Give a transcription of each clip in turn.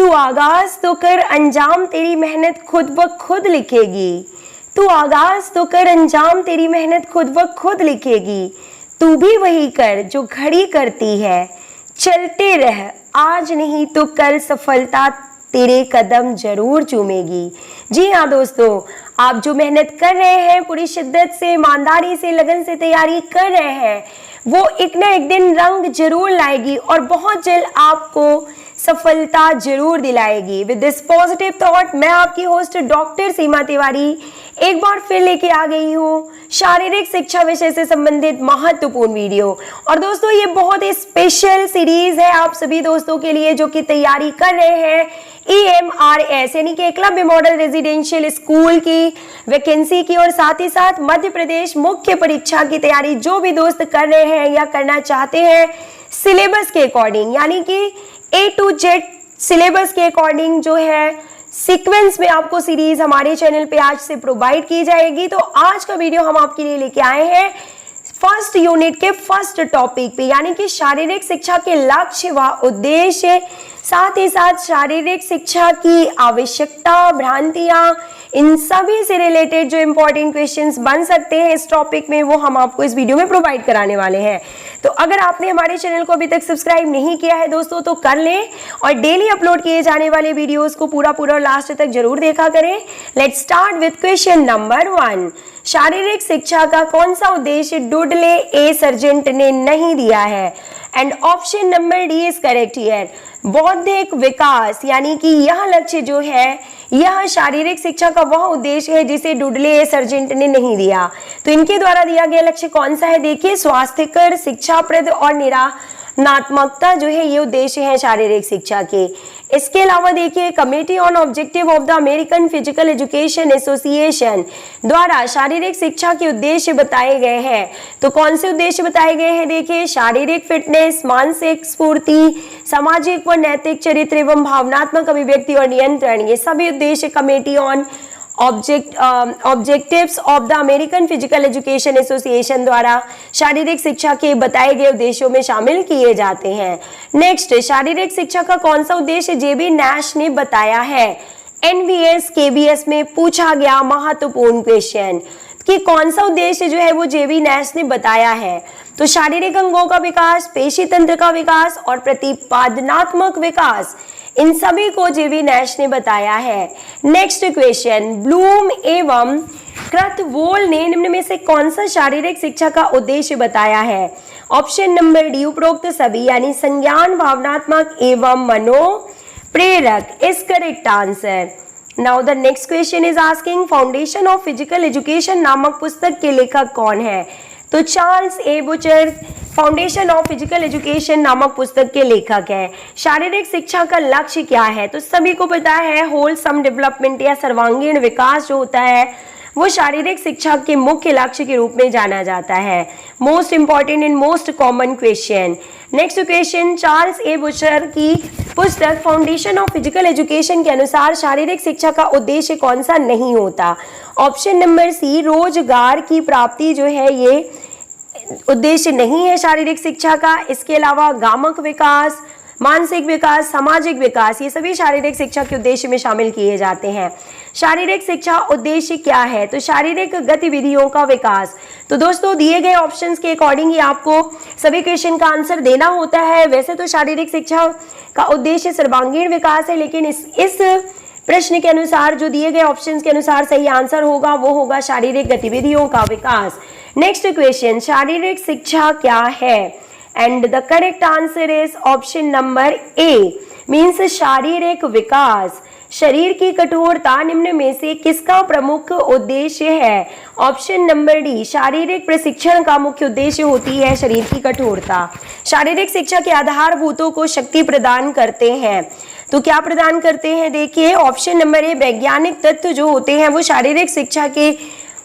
तू आगाज तो कर, अंजाम तेरी मेहनत खुद ब खुद लिखेगी। तू आगाज तो कर, अंजाम तेरी मेहनत खुद ब खुद लिखेगी। तू भी वही कर जो घड़ी करती है, चलते रह आज नहीं तो कल सफलता तेरे कदम जरूर चूमेगी। जी हाँ दोस्तों, आप जो मेहनत कर रहे हैं, पूरी शिद्दत से, ईमानदारी से, लगन से तैयारी कर रहे हैं, वो एक ना एक दिन रंग जरूर लाएगी और बहुत जल्द आपको सफलता जरूर दिलाएगी। विद दिस पॉजिटिव थॉट, मैं आपकी होस्ट डॉक्टर सीमा तिवारी एक बार फिर लेके आ गई हूँ शारीरिक शिक्षा विषय से संबंधित महत्वपूर्ण वीडियो। और दोस्तों, ये बहुत ही स्पेशल सीरीज है आप सभी दोस्तों के लिए जो कि तैयारी कर रहे हैं EMRS यानी कि एकलव्य मॉडल रेजिडेंशियल स्कूल की वैकेंसी की, और साथ ही साथ मध्य प्रदेश मुख्य परीक्षा की तैयारी जो भी दोस्त कर रहे हैं या करना चाहते हैं सिलेबस के अकॉर्डिंग, यानी कि A to Z सिलेबस के अकॉर्डिंग जो है सीक्वेंस में आपको सीरीज हमारे चैनल पे आज से प्रोवाइड की जाएगी। तो आज का वीडियो हम आपके लिए लेके आए हैं फर्स्ट यूनिट के फर्स्ट टॉपिक पे, यानी कि शारीरिक शिक्षा के लक्ष्य व उद्देश्य, साथ ही साथ शारीरिक शिक्षा की आवश्यकता, भ्रांतियां, इन सभी से रिलेटेड जो इंपॉर्टेंट क्वेश्चंस बन सकते हैं इस टॉपिक में, वो हम आपको इस वीडियो में प्रोवाइड कराने वाले हैं। तो अगर आपने हमारे चैनल को अभी तक सब्सक्राइब नहीं किया है दोस्तों तो कर लें, और डेली अपलोड किए जाने वाले वीडियोस को पूरा और लास्ट तक जरूर देखा करें। Let's start with question number 1। शारीरिक शिक्षा का कौन सा उद्देश्य डुडले ए सर्जेंट ने नहीं दिया है? And option number D is correct here. बौद्धिक विकास, यानी कि यह लक्ष्य जो है, यह शारीरिक शिक्षा का वह उद्देश्य है जिसे डुडले ए सर्जेंट ने नहीं दिया। तो इनके द्वारा दिया गया लक्ष्य कौन सा है? देखिए, स्वास्थ्यकर, शिक्षाप्रद और निरानात्मकता जो है ये उद्देश्य है शारीरिक शिक्षा के। इसके अलावा देखिए, committee on objective of the American physical education association द्वारा शारीरिक शिक्षा के उद्देश्य बताए गए हैं। तो कौन से उद्देश्य बताए गए हैं? देखिए, शारीरिक फिटनेस, मानसिक स्फूर्ति, सामाजिक व नैतिक चरित्र एवं भावनात्मक अभिव्यक्ति और नियंत्रण, ये सभी उद्देश्य committee on objectives of the American physical education association द्वारा शारीरिक शिक्षा के बताए गए उद्देश्यों में शामिल किए जाते हैं। नेक्स्ट, शारीरिक शिक्षा का कौन सा उद्देश्य जेबी नैश ने बताया है? NVS KBS में पूछा गया महत्वपूर्ण क्वेश्चन कि कौन सा उद्देश्य जो है वो जेबी नैश ने बताया है। तो शारीरिक अंगों का विकास, पेशी तंत्र का विकास और प्रतिपादनात्मक विकास, इन सभी को जेबी नैश ने बताया है। नेक्स्ट क्वेश्चन, ब्लूम एवं क्रथवोल ने निम्न में से कौन सा शारीरिक शिक्षा का उद्देश्य बताया है? ऑप्शन नंबर डी उपरोक्त सभी, यानी संज्ञान, भावनात्मक एवं मनो प्रेरक is correct answer. Now the next question is asking foundation of physical education नामक पुस्तक के लेखक कौन है? तो Charles A butcher foundation of physical education नामक पुस्तक के लेखक हैं। शारीरिक शिक्षा का लक्ष्य क्या है? तो सभी को पता है, होलसम डेवलपमेंट या सर्वांगीण विकास जो होता है वो शारीरिक शिक्षा के मुख्य लक्ष्य के रूप में जाना जाता है। Most important and most common question. Next question, Charles A butcher की पुस्तक फाउंडेशन ऑफ फिजिकल एजुकेशन के अनुसार शारीरिक शिक्षा का उद्देश्य कौन सा नहीं होता? ऑप्शन नंबर सी, रोजगार की प्राप्ति जो है ये उद्देश्य नहीं है शारीरिक शिक्षा का। इसके अलावा गामक विकास, मानसिक विकास, सामाजिक विकास, ये सभी शारीरिक शिक्षा के उद्देश्य में शामिल किए जाते हैं। शारीरिक शिक्षा उद्देश्य क्या है? तो शारीरिक गतिविधियों का विकास। तो दोस्तों, दिए गए ऑप्शंस के अकॉर्डिंग ही आपको सभी क्वेश्चन का आंसर देना होता है। वैसे तो शारीरिक शिक्षा का उद्देश्य सर्वांगीण विकास है, लेकिन इस प्रश्न के अनुसार जो दिए गए ऑप्शंस के अनुसार सही आंसर होगा वो होगा शारीरिक गतिविधियों का विकास। नेक्स्ट क्वेश्चन, शारीरिक शिक्षा क्या है? And the correct answer is option number A, means शारीरिक विकास। शरीर की कठोरता निम्न में से किसका प्रमुख उद्देश्य है? ऑप्शन नंबर डी, शारीरिक प्रशिक्षण का मुख्य उद्देश्य होती है शरीर की कठोरता। शारीरिक शिक्षा के आधारभूतों को शक्ति प्रदान करते हैं। तो क्या प्रदान करते हैं? देखिए, ऑप्शन नंबर ए, वैज्ञानिक तत्व जो होते हैं वो शारीरिक शिक्षा के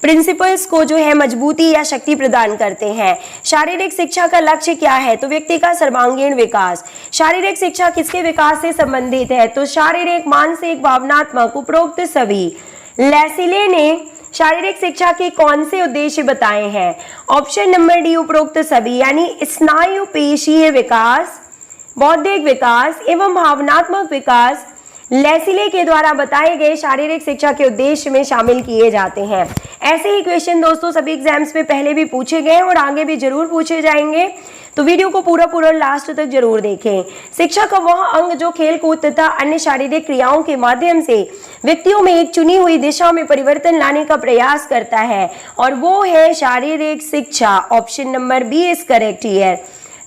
प्रिंसिपल्स को जो है मजबूती या शक्ति प्रदान करते हैं। शारीरिक शिक्षा का लक्ष्य क्या है? तो व्यक्ति का सर्वांगीण विकास। शारीरिक शिक्षा किसके विकास से संबंधित है? तो शारीरिक, मानसिक, भावनात्मक, उपरोक्त सभी। लेसिले ने शारीरिक शिक्षा के कौन से उद्देश्य बताए हैं? ऑप्शन नंबर डी, उपरोक्त सभी, यानी स्नायु पेशीय विकास, बौद्धिक विकास एवं भावनात्मक विकास, लेसिले के द्वारा बताए गए शारीरिक शिक्षा के उद्देश्य में शामिल किए जाते हैं। ऐसे ही क्वेश्चन दोस्तों सभी एग्जाम्स में पहले भी पूछे गए और आगे भी जरूर पूछे जाएंगे, तो वीडियो को पूरा लास्ट तक जरूर देखें। शिक्षा का वह अंग जो खेल कूद तथा अन्य शारीरिक क्रियाओं के माध्यम से व्यक्तियों में एक चुनी हुई दिशा में परिवर्तन लाने का प्रयास करता है, और वो है शारीरिक शिक्षा। Option number B is correct here.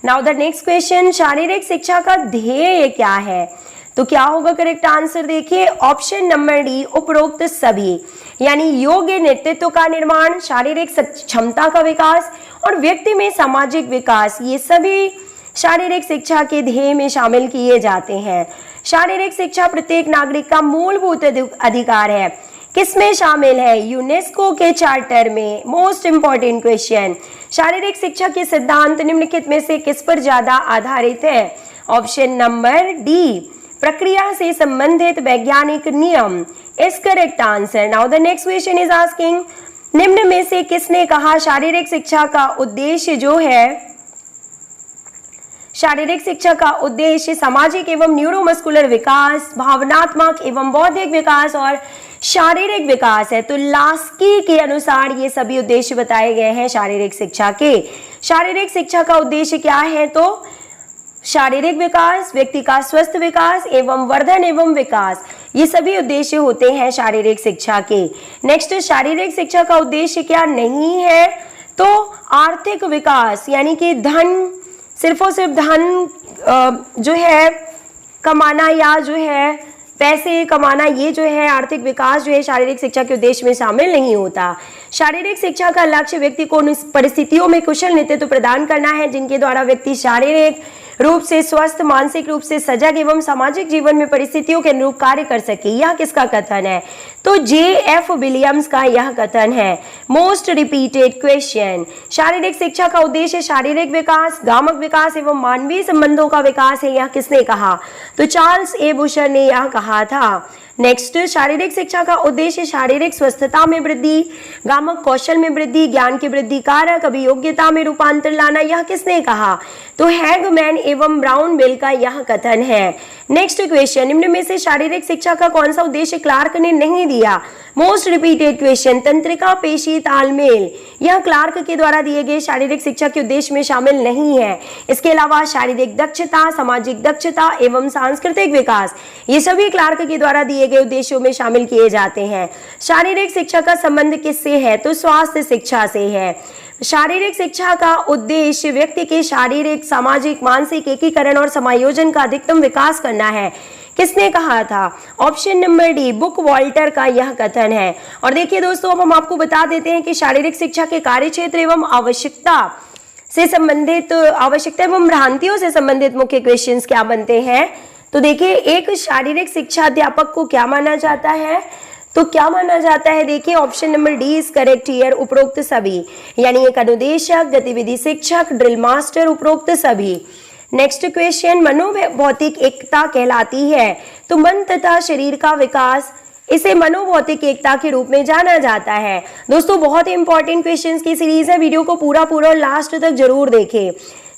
Now the next question, शारीरिक शिक्षा का ध्येय क्या है? तो क्या होगा करेक्ट आंसर? देखिए ऑप्शन नंबर डी, उपरोक्त सभी, यानी योग्य नेतृत्व का निर्माण, शारीरिक क्षमता का विकास और व्यक्ति में सामाजिक विकास, ये सभी शारीरिक शिक्षा के ध्येय में शामिल किए जाते हैं। शारीरिक शिक्षा प्रत्येक नागरिक का मूलभूत अधिकार है। किसमें शामिल है? यूनेस्को के चार्टर में। मोस्ट इंपॉर्टेंट क्वेश्चन, शारीरिक शिक्षा के सिद्धांत निम्नलिखित में से किस पर ज्यादा आधारित है? ऑप्शन नंबर डी, प्रक्रिया से संबंधित वैज्ञानिक नियम is correct answer. Now the next question is asking, निम्न में से किसने कहा शारीरिक शिक्षा का उद्देश्य जो है, शारीरिक शिक्षा का उद्देश्य सामाजिक एवं न्यूरोमस्कुलर विकास, भावनात्मक एवं बौद्धिक विकास और शारीरिक विकास है? तो लास्की के अनुसार ये सभी उद्देश्य बताए गए हैं शारीरिक शिक्षा के। शारीरिक शिक्षा का उद्देश्य क्या है? तो शारीरिक विकास, व्यक्ति का स्वस्थ विकास एवं वर्धन एवं विकास, ये सभी उद्देश्य होते हैं शारीरिक शिक्षा के। नेक्स्ट, शारीरिक शिक्षा का उद्देश्य क्या नहीं है? तो आर्थिक विकास, यानी कि धन, सिर्फ और सिर्फ धन जो है कमाना या जो है पैसे कमाना, ये जो है आर्थिक विकास जो है शारीरिक शिक्षा के उद्देश्य में शामिल नहीं होता। शारीरिक शिक्षा का लक्ष्य व्यक्ति को उन परिस्थितियों में कुशल नेतृत्व प्रदान करना है जिनके द्वारा व्यक्ति शारीरिक रूप से स्वस्थ, मानसिक रूप से सजग एवं सामाजिक जीवन में परिस्थितियों के अनुरूप कार्य कर सके। यह किसका कथन है? तो J.F. विलियम्स का यह कथन है। मोस्ट रिपीटेड क्वेश्चन, शारीरिक शिक्षा का उद्देश्य शारीरिक विकास, गामक विकास एवं मानवीय संबंधों का विकास है। यह किसने कहा? तो चार्ल्स ए बुशर ने यह कहा था। नेक्स्ट, शारीरिक शिक्षा का उद्देश्य शारीरिक स्वस्थता में वृद्धि, गामक कौशल में वृद्धि, ज्ञान की वृद्धि कारक अभियोग्यता में रूपांतर लाना। यह किसने कहा? तो हैगमैन एवं ब्राउन बेल का यह कथन है। नेक्स्ट क्वेश्चन, निम्न में से शारीरिक शिक्षा का कौन सा उद्देश्य क्लार्क ने नहीं दिया? मोस्ट रिपीटेड क्वेश्चन, तंत्रिका, पेशी, तालमेल, यह क्लार्क के द्वारा दिए गए शारीरिक शिक्षा के उद्देश्य में शामिल नहीं है। इसके अलावा शारीरिक दक्षता, सामाजिक दक्षता एवं सांस्कृतिक विकास, ये सभी क्लार्क के द्वारा दिए गए उद्देश्यों में शामिल किए जाते हैं। शारीरिक शिक्षा का संबंध किससे है? तो स्वास्थ्य शिक्षा से है। शारीरिक शिक्षा का उद्देश्य व्यक्ति के शारीरिक, सामाजिक, मानसिक एकीकरण और समायोजन का अधिकतम विकास करना है। किसने कहा था? Option number D, book Walter का यह कथन है। और देखिए दोस्तों, अब हम आपको बता देते हैं कि शारीरिक शिक्षा के कार्यक्षेत्र एवं आवश्यकता से संबंधित, आवश्यकता एवं भ्रांतियों से संबंधित मुख्य क्वेश्चंस क्या बनते हैं। तो देखिए, एक शारीरिक शिक्षा अध्यापक को क्या माना जाता है? तो क्या माना जाता है? देखिए option number D is correct here, उपरोक्त सभी, यानी एक अनुदेशक, गतिविधि शिक्षक, ड्रिल मास्टर, उपरोक्त सभी। नेक्स्ट क्वेश्चन, मनोभौतिक एकता कहलाती है तो मन तथा शरीर का विकास, इसे मनोभौतिक एकता के रूप में जाना जाता है। दोस्तों बहुत ही इंपॉर्टेंट क्वेश्चंस की सीरीज है, वीडियो को पूरा लास्ट तक जरूर देखें।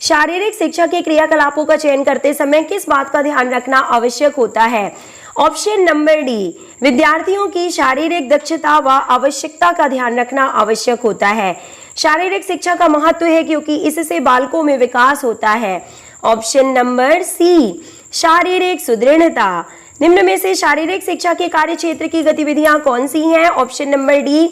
शारीरिक शिक्षा के क्रियाकलापों का चयन करते समय किस बात का ध्यान रखना आवश्यक होता है? ऑप्शन नंबर डी, विद्यार्थियों की शारीरिक दक्षता व आवश्यकता का ध्यान रखना आवश्यक होता है। शारीरिक शिक्षा का महत्व है क्योंकि इससे बालकों में विकास होता है। ऑप्शन नंबर सी, शारीरिक सुदृढ़ता। निम्न में से शारीरिक शिक्षा के कार्य क्षेत्र की गतिविधियां कौन सी हैं? ऑप्शन नंबर डी,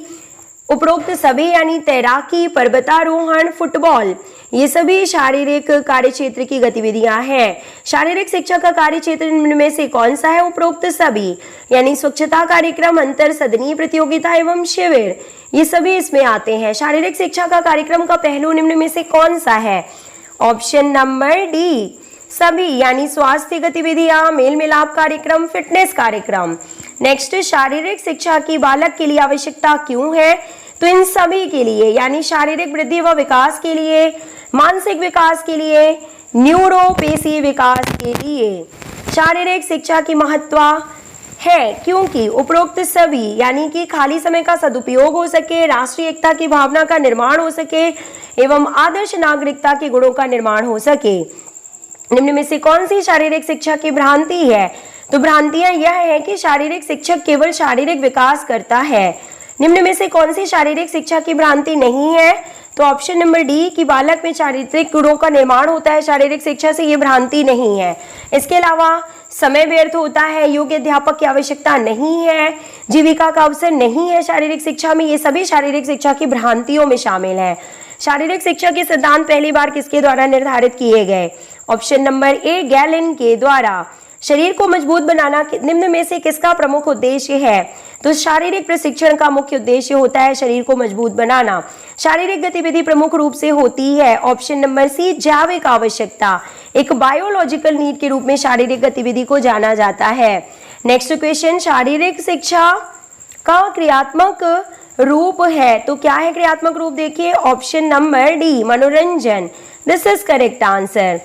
उपरोक्त सभी, यानी तैराकी, पर्वतारोहण, फुटबॉल, ये सभी शारीरिक कार्य क्षेत्र की गतिविधियां हैं। शारीरिक शिक्षा का कार्य क्षेत्र निम्न में से कौन सा है? उपरोक्त सभी, यानी स्वच्छता कार्यक्रम, अंतर सदनीय प्रतियोगिता एवं शिविर, ये सभी इसमें आते हैं। शारीरिक शिक्षा का कार्यक्रम का पहलू निम्न में से कौन सा है? ऑप्शन नंबर डी, सभी, यानी स्वास्थ्य गतिविधियां, मेल मिलाप कार्यक्रम, फिटनेस कार्यक्रम। नेक्स्ट, शारीरिक शिक्षा की बालक के लिए आवश्यकता क्यों है? तो इन सभी के लिए, यानी शारीरिक वृद्धि व विकास के लिए, मानसिक विकास के लिए, न्यूरोपेशी विकास के लिए शारीरिक शिक्षा की महत्व है क्योंकि उपरोक्त सभी, यानी कि खाली समय का सदुपयोग हो सके, राष्ट्रीय एकता की भावना का निर्माण हो सके एवं आदर्श नागरिकता के गुणों का निर्माण हो सके। निम्न में से कौन सी शारीरिक शिक्षा की भ्रांति है? तो भ्रांतियां यह है कि शारीरिक शिक्षक केवल शारीरिक विकास करता है। निम्न में से कौन सी शारीरिक शिक्षा की भ्रांति नहीं है? तो ऑप्शन नंबर डी कि बालक में चारित्रिक गुणों का निर्माण होता है शारीरिक शिक्षा से, ये भ्रांति नहीं है। इसके अलावा समय व्यर्थ होता है, योग्य अध्यापक की आवश्यकता नहीं है, जीविका का अवसर नहीं है शारीरिक शिक्षा में, ये सभी शारीरिक शिक्षा की भ्रांतियों में शामिल है। शारीरिक शिक्षा के सिद्धांत पहली बार किसके द्वारा निर्धारित किए गए? ऑप्शन नंबर ए गैलेन के द्वारा। शरीर को मजबूत बनाना निम्न में से किसका प्रमुख उद्देश्य है? तो शारीरिक प्रशिक्षण का मुख्य उद्देश्य होता है शरीर को मजबूत बनाना। शारीरिक गतिविधि प्रमुख रूप से होती है ऑप्शन नंबर सी जैविक आवश्यकता, एक बायोलॉजिकल नीड के रूप में शारीरिक गतिविधि को जाना जाता है। नेक्स्ट क्वेश्चन, शारीरिक शिक्षा का क्रियात्मक रूप है, तो क्या है क्रियात्मक रूप? देखिए ऑप्शन नंबर डी मनोरंजन, this is correct answer.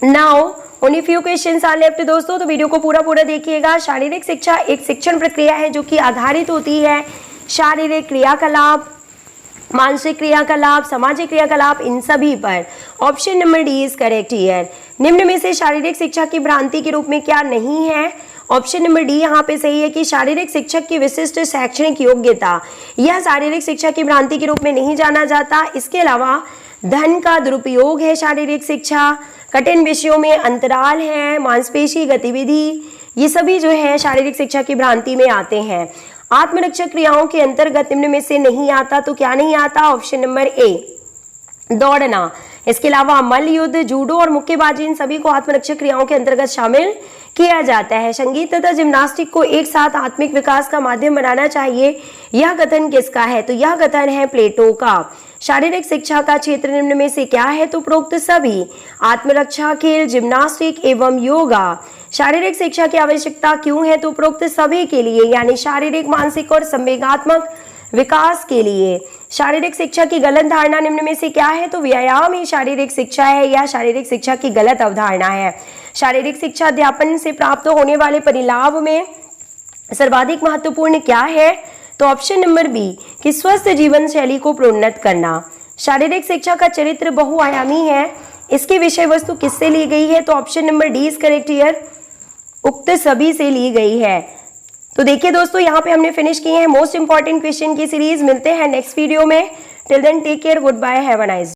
Now only few questions are left दोस्तों, तो वीडियो को पूरा देखिएगा। शारीरिक शिक्षा एक शिक्षण प्रक्रिया है जो कि आधारित होती है शारीरिक क्रियाकलाप, मानसिक क्रियाकलाप, सामाजिक क्रियाकलाप, इन सभी पर। Option number D is correct here. निम्न में से शारीरिक शिक्षा की भ्रांति के रूप में क्या नहीं है? ऑप्शन नंबर डी यहाँ पे सही है कि शारीरिक शिक्षक की विशिष्ट शैक्षणिक योग्यता, यह शारीरिक शिक्षा की भ्रांति के रूप में नहीं जाना जाता। इसके अलावा धन का दुरुपयोग है शारीरिक शिक्षा, कठिन विषयों में अंतराल है, मांसपेशी गतिविधि, ये सभी जो है शारीरिक शिक्षा की भ्रांति में आते हैं। आत्मरक्षक क्रियाओं के अंतर्गत निम्न में से नहीं आता, तो क्या नहीं आता? ऑप्शन नंबर ए दौड़ना। इसके अलावा मल्ल युद्ध, जूडो और मुक्केबाजी, इन सभी को आत्मरक्षक क्रियाओं के अंतर्गत शामिल किया जाता है। संगीत तथा जिम्नास्टिक को एक साथ आत्मिक विकास का माध्यम बनाना चाहिए, यह कथन किसका है? तो यह कथन है प्लेटो का। शारीरिक शिक्षा का क्षेत्र निम्न में से क्या है? तो उपरोक्त सभी, आत्मरक्षा, खेल, जिम्नास्टिक एवं योगा। शारीरिक शिक्षा की आवश्यकता क्यों है? तो उपरोक्त सभी के लिए, यानी शारीरिक, मानसिक और संवेगात्मक विकास के लिए। शारीरिक शिक्षा की गलत धारणा निम्न में से क्या है? तो व्यायाम ही शारीरिक शिक्षा है, या शारीरिक शिक्षा की गलत अवधारणा है। शारीरिक शिक्षा अध्यापन से प्राप्त होने वाले परिलाभ में सर्वाधिक महत्वपूर्ण क्या है? तो ऑप्शन नंबर बी कि स्वस्थ जीवन शैली को प्रोन्नत करना। शारीरिक शिक्षा का चरित्र बहुआयामी है, इसकी विषय वस्तु किससे ली गई है? तो option number D is correct here, उक्त सभी से ली गई है। तो देखिए दोस्तों, यहाँ पे हमने फिनिश किए हैं मोस्ट इंपॉर्टेंट क्वेश्चन की सीरीज। मिलते हैं नेक्स्ट वीडियो में। Till then take care, goodbye, have a nice